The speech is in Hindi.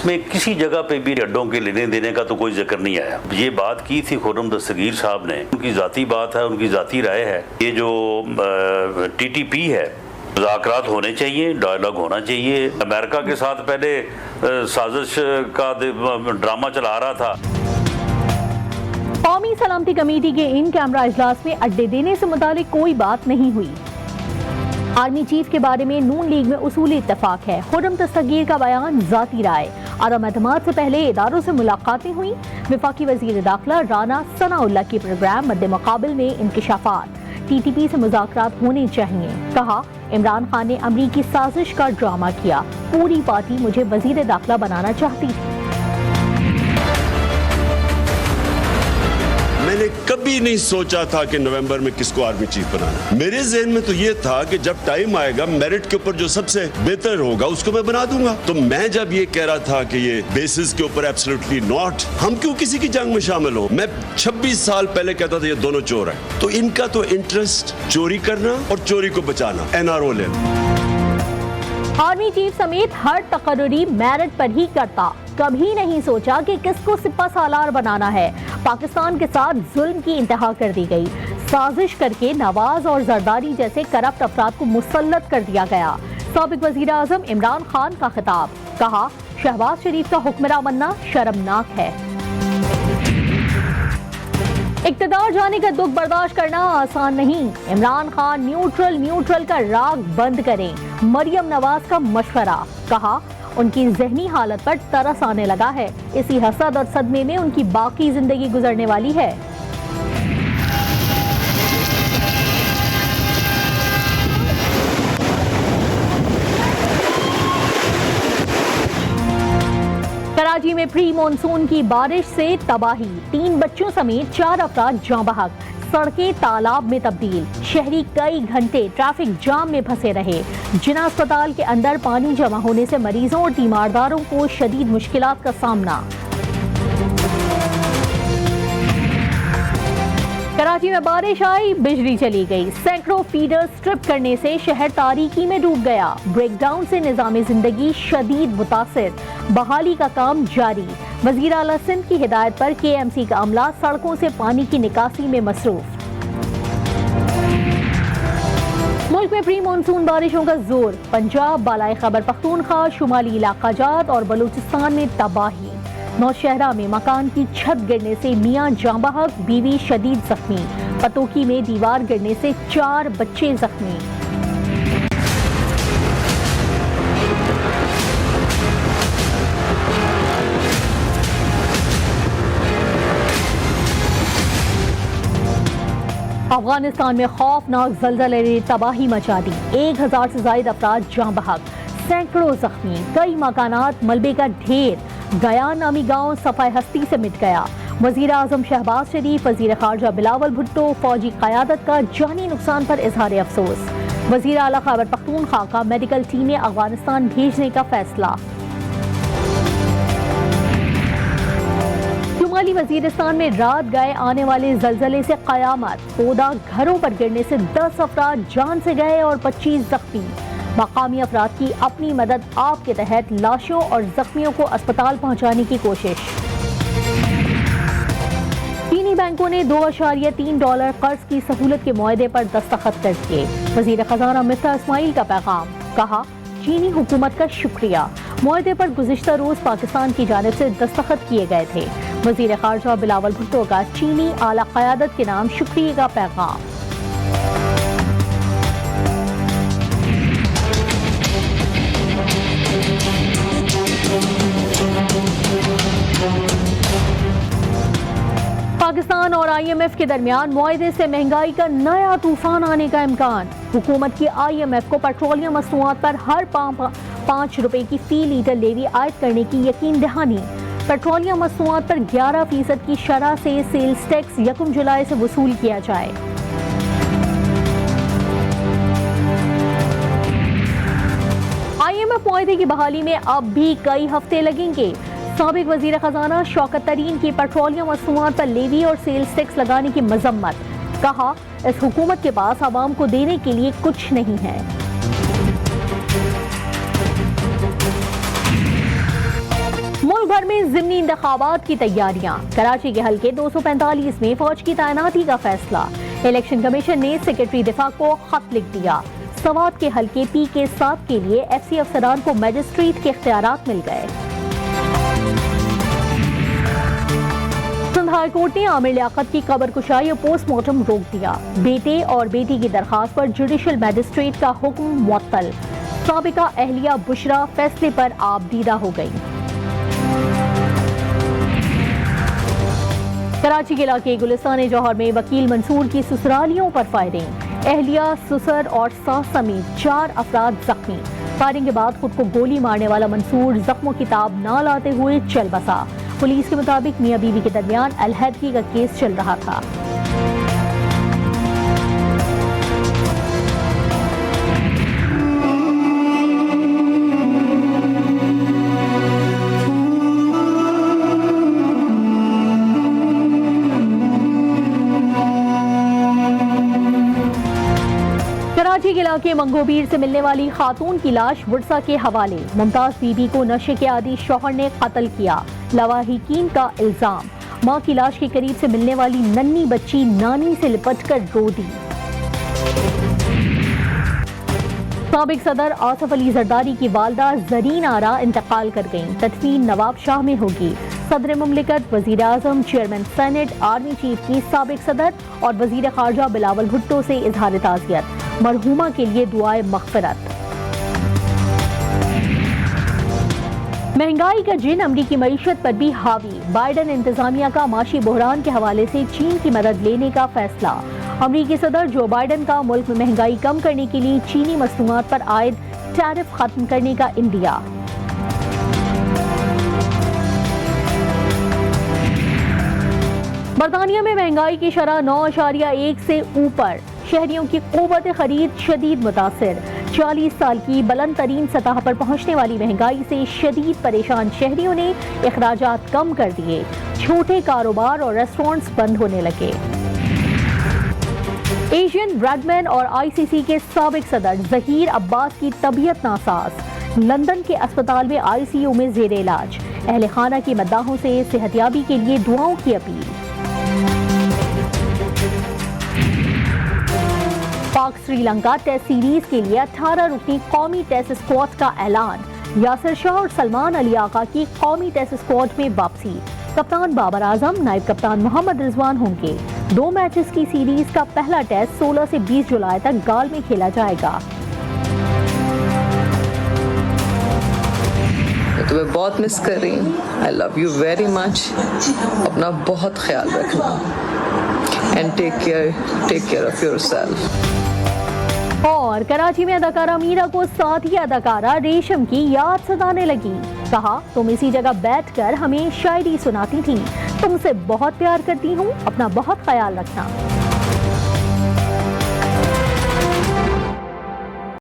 इसमें किसी जगह पे भी अड्डों के लेने देने का तो कोई जिक्र नहीं आया। ये बात की थी खुर्रम दस्तगीर साहब ने, उनकी ज़ाती बात है, उनकी ज़ाती राय है। ये जो TTP है, मुज़ाकरात होने चाहिए, डायलॉग होना चाहिए। अमेरिका के साथ पहले साजिश का ड्रामा चला रहा था। कौमी सलामती कमेटी के इन कैमरा इजलास में अड्डे देने से मुतालिक कोई बात नहीं हुई। आर्मी चीफ के बारे में नून लीग में उसूली इत्तफाक है। खुर्रम दस्तगीर का बयान ज़ाती राय। आदम एतमाद से पहले इदारों से मुलाकातें हुई। वफाकी वज़ीर दाखिला राना सनाउल्लाह की प्रोग्राम मद्दे मुकाबिल में इंकिशाफात। TTP से मुज़ाकरात होने चाहिए। कहा, इमरान खान ने अमरीकी साजिश का ड्रामा किया। पूरी पार्टी मुझे वज़ीर दाखिला बनाना चाहती थी। मैंने कभी नहीं सोचा था कि नवंबर में किसको आर्मी चीफ बनाना। मेरे ज़हन में तो ये था कि जब टाइम आएगा मेरिट के ऊपर जो सबसे बेहतर होगा उसको मैं बना दूंगा। तो मैं जब ये कह रहा था कि ये बेसिस के ऊपर एब्सोल्युटली नॉट, हम क्यों किसी की जंग में शामिल हो। मैं 26 साल पहले कहता था ये दोनों चोर हैं। तो इनका तो इंटरेस्ट चोरी करना और चोरी को बचाना, NRO लेना। आर्मी चीफ समेत हर तकर्री मेरिट पर ही करता। कभी नहीं सोचा कि किसको सिपा सालार बनाना है। पाकिस्तान के साथ जुल्म की इंतहा कर दी गई। साजिश करके नवाज और जरदारी जैसे करप्ट अफराद को मुसल्लत कर दिया गया। साबिक वजीर आजम इमरान खान का खिताब। कहा, शहबाज शरीफ का हुक्मरान बनना शर्मनाक है। इक्तदार जाने का दुख बर्दाश्त करना आसान नहीं। इमरान खान न्यूट्रल का राग बंद करें। मरियम नवाज का मशवरा। कहा, उनकी जहनी हालत पर तरस आने लगा है। इसी हसद और सदमे में उनकी बाकी जिंदगी गुजरने वाली है। कराची में प्री मानसून की बारिश से तबाही। 3 बच्चों समेत 4 अफराद जाँ बहक। सड़कें तालाब में तब्दील। शहरी कई घंटे ट्रैफिक जाम में फंसे रहे। जिना अस्पताल के अंदर पानी जमा होने से मरीजों और तीमारदारों को शदीद मुश्किलात का सामना। कराची में बारिश आई, बिजली चली गई। सैकड़ों फीडर स्ट्रिप करने से शहर तारीकी में डूब गया। ब्रेकडाउन से निजाम जिंदगी शदीद मुतासिर। बहाली का काम जारी। वजीर आला सिंध की हिदायत पर KMC का अमला सड़कों से पानी की निकासी में मसरूफ। मुल्क में प्री मानसून बारिशों का जोर। पंजाब, बालाई खैबर पख्तूनख्वा, शुमाली इलाका जात और बलूचिस्तान में तबाही। नौशहरा में मकान की छत गिरने से मियां जाँ बहक, बीवी शदीद जख्मी। पतोकी में दीवार गिरने से 4 बच्चे जख्मी। अफगानिस्तान में खौफनाक ज़लज़ले ने तबाही मचा दी। 1000 से ज़ायद अफराद जाँ बहक, सैकड़ों जख्मी। कई मकानात मलबे का ढेर। गयान नामी गांव सफाई हस्ती से मिट गया। वजीर आजम शहबाज शरीफ, वजीर खारजा बिलावल भुट्टो, फौजी क़यादत का जानी नुकसान पर इजहार अफसोस। वजीर आला खैबर पख्तूनख्वा का मेडिकल टीमें अफगानिस्तान भेजने का फैसला। शुमाली वजीरिस्तान में रात गए आने वाले जलजले से कयामत। पौधा घरों पर गिरने से 10 अफराद जान से गए और 25 जख्मी। मकामी अफराद की अपनी मदद आप के तहत लाशों और जख्मियों को अस्पताल पहुंचाने की कोशिश। चीनी बैंकों ने $2.3 कर्ज की सहूलत के मुआहदे पर दस्तखत कर दिए। वजीर खजाना मिफ्ताह इस्माइल का पैगाम। कहा, चीनी हुकूमत का शुक्रिया। मुआहदे पर गुज़िश्ता रोज पाकिस्तान की जानिब से दस्तखत किए गए थे। वजीर खारजा बिलावल भुट्टो का चीनी आला क़यादत के नाम शुक्रिया का पैगाम। पाकिस्तान और IMF के दरमियान मुआहदे से महंगाई का नया तूफान आने का इम्कान। हुकूमत की IMF को पेट्रोलियम मसनूआत पर हर 5 रुपए की फी लीटर लेवी आयद करने की यकीन दहानी। पेट्रोलियम मसनूआत पर 11% की शरह से सेल्स टैक्स 1 जुलाई से वसूल किया जाए। IMF मुआहदे की बहाली में अब भी कई हफ्ते लगेंगे। साबिक वजीर खजाना शौकत तरीन की पेट्रोलियम मसनूआत पर लेवी और सेल्स टैक्स लगाने की मजम्मत। कहा, इस हुकूमत के पास आवाम को देने के लिए कुछ नहीं है। मुल्क भर में ज़िमनी इंतखाबात की तैयारियां। कराची के हल्के 245 में फौज की तैनाती का फैसला। इलेक्शन कमीशन ने सेक्रेटरी दिफा को खत लिख दिया। सवात के हल्के PK7 के लिए FC अफसरान को मजिस्ट्रेट के इख्तियारात मिल गए। सिंध हाई कोर्ट ने आमिर लियाकत की कब्र कुशाई और पोस्टमार्टम रोक दिया। बेटे और बेटी की दरखास्त पर जुडिशल मजिस्ट्रेट का हुक्म मुअत्तल। साबिका अहलिया बुशरा फैसले पर आबदीदा हो गई। कराची के इलाके गुलिस्तान जौहर में वकील मंसूर की ससुरालियों पर फायरिंग। अहलिया, ससुर और सास समेत 4 अफराद जख्मी। फायरिंग के बाद खुद को गोली मारने वाला मंसूर जख्मों की ताब न लाते हुए चल बसा। पुलिस के मुताबिक मियां बीवी के दरमियान अलहदगी का केस चल रहा था। कराची के इलाके मंगोबीर से मिलने वाली खातून की लाश वुडसा के हवाले। मुमताज बीबी को नशे के आदी शौहर ने कत्ल किया। लवाहिकीन का इल्जाम। मां की लाश के करीब से मिलने वाली नन्ही बच्ची नानी से लिपटकर रो दी। साबिक सदर आसफ अली जरदारी की वालदा जरीन आरा इंतकाल कर गईं। तदफीन नवाब शाह में होगी। सदर मुमलिकत, वजीर आजम, चेयरमैन सेनेट, आर्मी चीफ की साबिक सदर और वजीर खारजा बिलावल भुट्टो से इजहार ताज़ियत। मरहूमा के लिए दुआए मग़फ़िरत। महंगाई का जिन अमरीकी मईशत पर भी हावी। बाइडन इंतजामिया का माशी बहरान के हवाले से चीन की मदद लेने का फैसला। अमरीकी सदर जो बाइडन का मुल्क में महंगाई कम करने के लिए चीनी मसनूआत पर आयद टैरिफ खत्म करने का इंदिया। बरतानिया में महंगाई की शरह 9.1 से ऊपर। शहरियों की क़ुव्वत खरीद शदीद मुतासिर। 40 साल की बुलंद तरीन सतह पर पहुंचने वाली महंगाई से शदीद परेशान शहरियों ने अखराजात कम कर दिए। छोटे कारोबार और रेस्टोरेंट्स बंद होने लगे। एशियन ब्रैडमैन और ICC के साबिक सदर जहीर अब्बास की तबीयत नासाज। लंदन के अस्पताल में ICU में जेर इलाज। अहले खाना की मद्दाहों से सेहतियाबी के लिए दुआओं की अपील। पाक श्रीलंका टेस्ट सीरीज के लिए 18 रुकनी कौमी टेस्ट स्क्वाड का ऐलान। यासिर शाह और सलमान अली आका की कौमी टेस्ट स्क्वाड में वापसी। कप्तान बाबर आजम, नायब कप्तान मोहम्मद रिजवान होंगे। 2 मैचेस की सीरीज का पहला टेस्ट 16 से 20 जुलाई तक गाल में खेला जाएगा। तुम्हें बहुत मिस कर रही हूँ। I love you very much. अपना बहुत ख्याल रखना and take care of yourself. और कराची में अदाकारा मीरा को साथी अदाकारा रेशम की याद सताने लगी। कहा, तुम इसी जगह बैठकर हमें शायरी सुनाती थी। तुमसे बहुत प्यार करती हूँ, अपना बहुत ख्याल रखना।